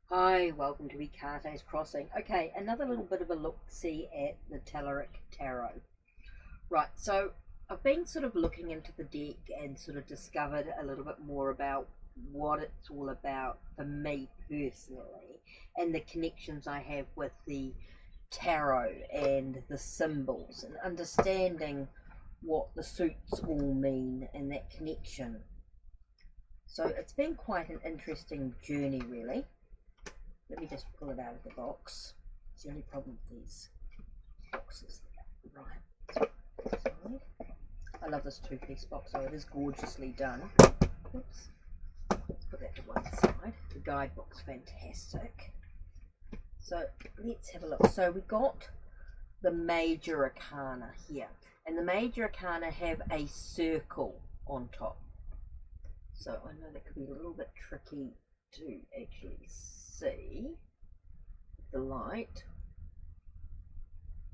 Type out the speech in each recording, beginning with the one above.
Hi, welcome to HeKate's Crossing. Okay, another little bit of a look-see at the Telluric Tarot. Right, so I've been sort of looking into the deck and sort of discovered a little bit more about what it's all about for me personally and the connections I have with the tarot and the symbols and understanding what the suits all mean and that connection. So it's been quite an interesting journey, really. Let me just pull it out of the box. It's the only problem with these boxes. Right. I love this two-piece box, so it is gorgeously done. Oops. Let's put that to one side. The guidebook's fantastic. So let's have a look. So we got the Major Arcana here. And the Major Arcana have a circle on top. So I know that could be a little bit tricky to actually see the light.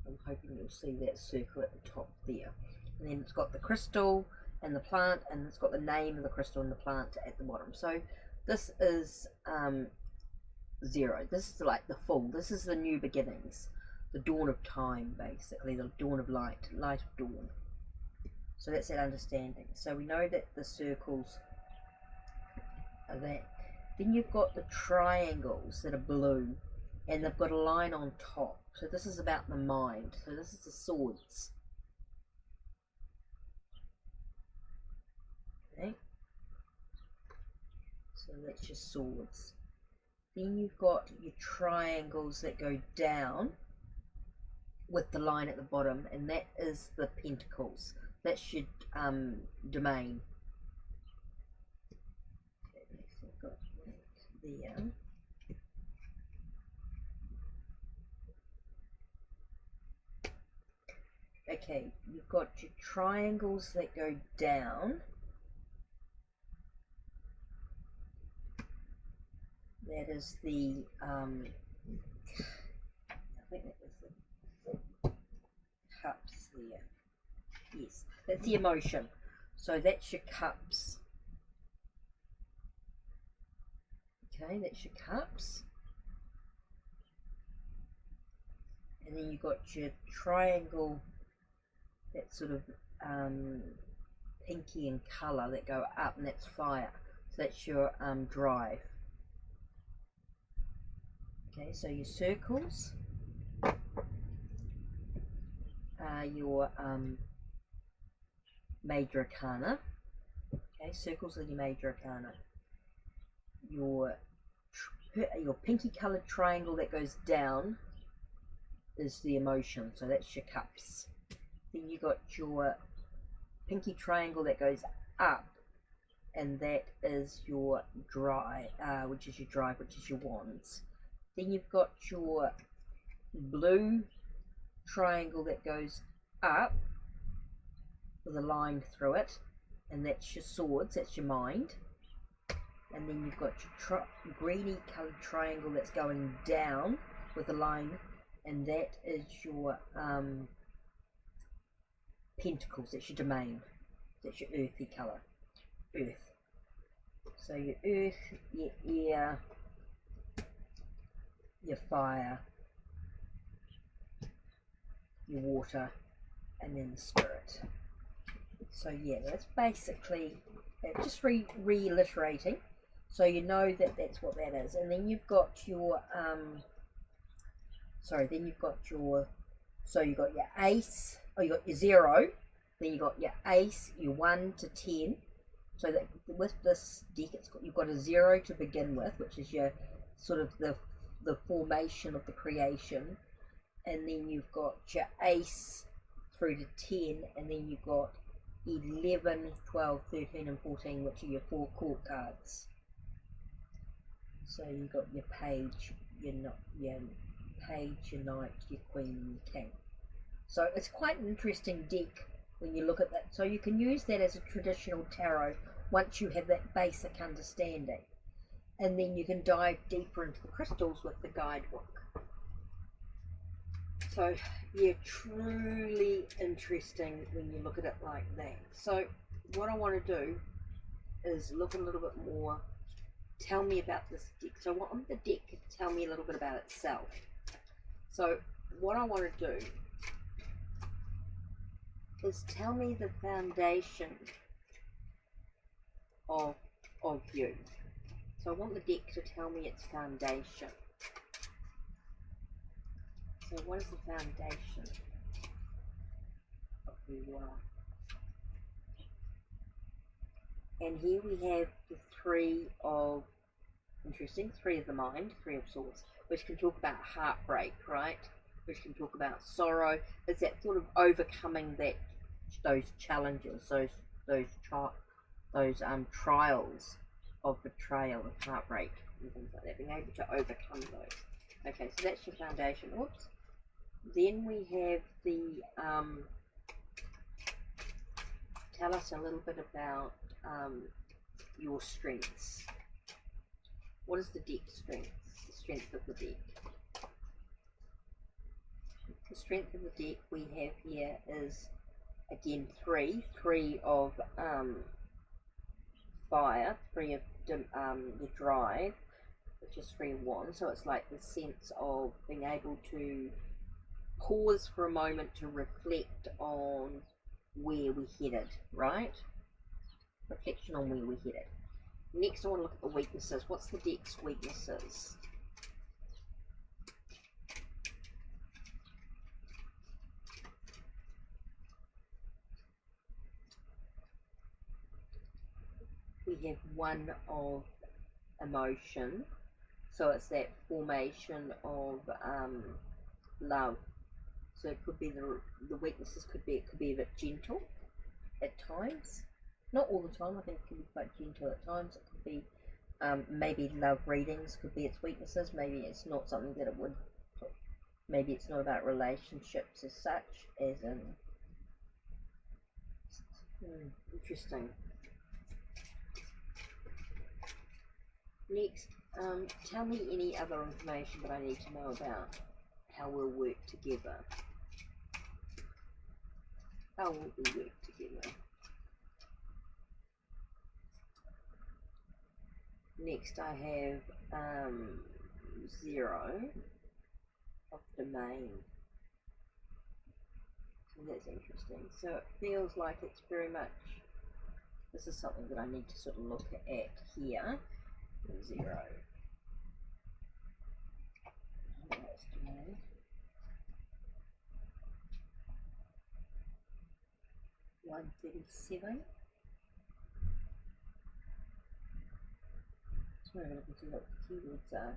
I'm hoping you'll see that circle at the top there. And then it's got the crystal and the plant, and it's got the name of the crystal and the plant at the bottom. So this is 0. This is like the full. This is the new beginnings, the dawn of time, basically, the dawn of light, light of dawn. So that's that understanding. So we know that the circles are that. Then you've got the triangles that are blue, and they've got a line on top. So this is about the mind. So this is the swords. Okay. So that's your swords. Then you've got your triangles that go down with the line at the bottom, and that is the pentacles. That's your domain. There. Okay, you've got your triangles that go down. That is the I think that was the cups there. Yes, that's the emotion. So that's your cups. Okay, that's your cups. And then you've got your triangle that's sort of pinky in colour that go up, and that's fire. So that's your drive. Okay, so your circles are your Major Arcana. Okay, circles are your Major Arcana. Your pinky coloured triangle that goes down is the emotion, so that's your cups. Then you got your pinky triangle that goes up, and that is your drive, which is your wands. Then you've got your blue triangle that goes up with a line through it, and that's your swords, that's your mind. And then you've got your greeny coloured triangle that's going down with a line, and that is your pentacles, that's your domain, that's your earthy colour, earth. So your earth, your air, your fire, your water, and then the spirit. So yeah, that's basically it, just reiterating, so you know that that's what that is. And then you've got your so you've got your ace, or you got your 0, then you got your ace, your 1 to 10. So that with this deck, you've got a 0 to begin with, which is your sort of the formation of the creation, and then you've got your ace through to 10, and then you've got 11, 12, 13 and 14, which are your 4 court cards. So you've got your page, your page, your knight, your queen and your king. So it's quite an interesting deck when you look at that. So you can use that as a traditional tarot once you have that basic understanding, and then you can dive deeper into the crystals with the guidebook. So yeah, truly interesting when you look at it like that. So what I want to do is look a little bit more tell me about this deck. So I want the deck to tell me a little bit about itself. So what I want to do is tell me the foundation of you. So I want the deck to tell me its foundation. So what is the foundation of who you are? And here we have the three of the mind, three of swords, which can talk about heartbreak, right? Which can talk about sorrow. It's that sort of overcoming those challenges, those trials of betrayal, of heartbreak, and things like that. Being able to overcome those. Okay, so that's your foundation. Oops. Then we have the tell us a little bit about your strengths. What is the deck's strengths? The strength of the deck. The strength of the deck we have here is, again, three of fire, three of the drive, which is 3 of wands. So it's like the sense of being able to pause for a moment to reflect on where we're headed, right? Reflection on where we're headed. Next, I want to look at the weaknesses. What's the deck's weaknesses? We have 1 of emotion, so it's that formation of love. So it could be the weaknesses could be, it could be a bit gentle at times, not all the time. I think it can be quite gentle at times. It could be maybe love readings could be its weaknesses. Maybe it's not something that it would, maybe it's not about relationships as such, as in interesting. Next, tell me any other information that I need to know about how we'll work together. How will we work together? Next, I have 0 of domain. So that's interesting. So it feels like it's very much, this is something that I need to sort of look at here. 0. That's domain. $137. So I'm going to see what the keywords are.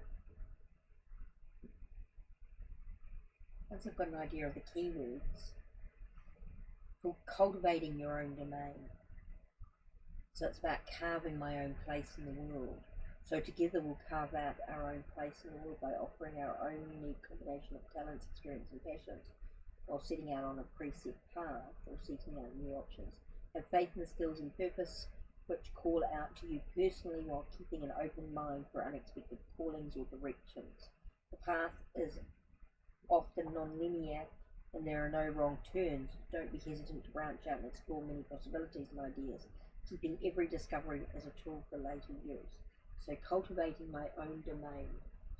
Once I've got an idea of the keywords, for cultivating your own domain. So it's about carving my own place in the world. So together we'll carve out our own place in the world by offering our own unique combination of talents, experience and passions, while setting out on a preset path or seeking out new options. Have faith in the skills and purpose which call out to you personally while keeping an open mind for unexpected callings or directions. The path is often non-linear and there are no wrong turns. Don't be hesitant to branch out and explore many possibilities and ideas, keeping every discovery as a tool for later use. So cultivating my own domain,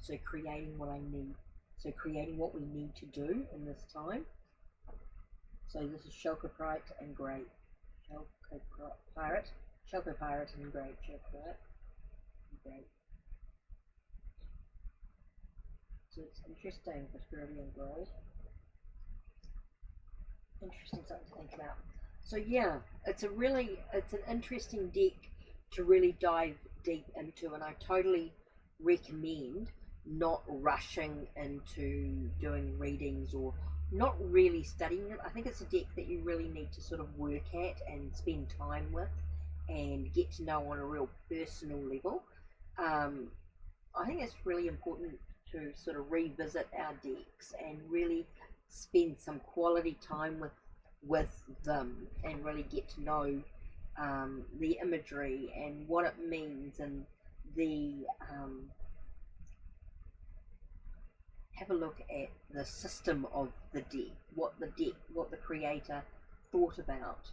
so creating what I need, so creating what we need to do in this time. So this is Chalcopyrite and Great. Chalcopyrite and Great. Chalcopyrite and Great. So it's interesting, prosperity and growth. Interesting something to think about. So yeah, it's an interesting deck to really dive deep into, and I totally recommend not rushing into doing readings or not really studying it. I think it's a deck that you really need to sort of work at and spend time with and get to know on a real personal level. I think it's really important to sort of revisit our decks and really spend some quality time with them and really get to know the imagery and what it means, and the have a look at the system of the deck, what the creator thought about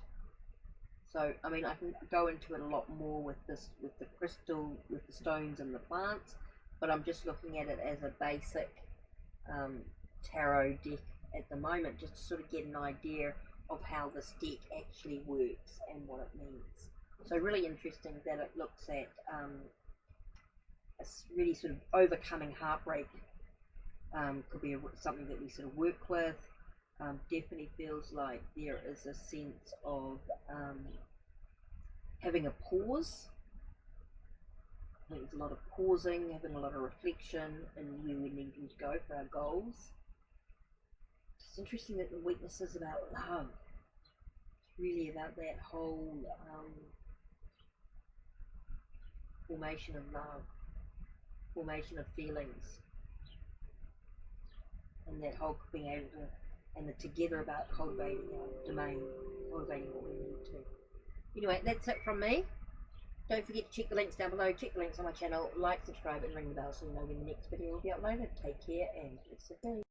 So I mean, I can go into it a lot more with this, with the crystal, with the stones and the plants, but I'm just looking at it as a basic tarot deck at the moment, just to sort of get an idea of how this deck actually works and what it means. So really interesting that it looks at really sort of overcoming heartbreak. Could be something that we sort of work with. Definitely feels like there is a sense of having a pause. I think there's a lot of pausing, having a lot of reflection, and where we're needing to go for our goals. It's interesting that the weakness is about love. It's really about that whole formation of love, formation of feelings, and that whole being able to, and the together about cultivating our domain, cultivating what we need to. Anyway, that's it from me. Don't forget to check the links down below, check the links on my channel, like, subscribe and ring the bell so you know when the next video will be uploaded. Take care and blessed be.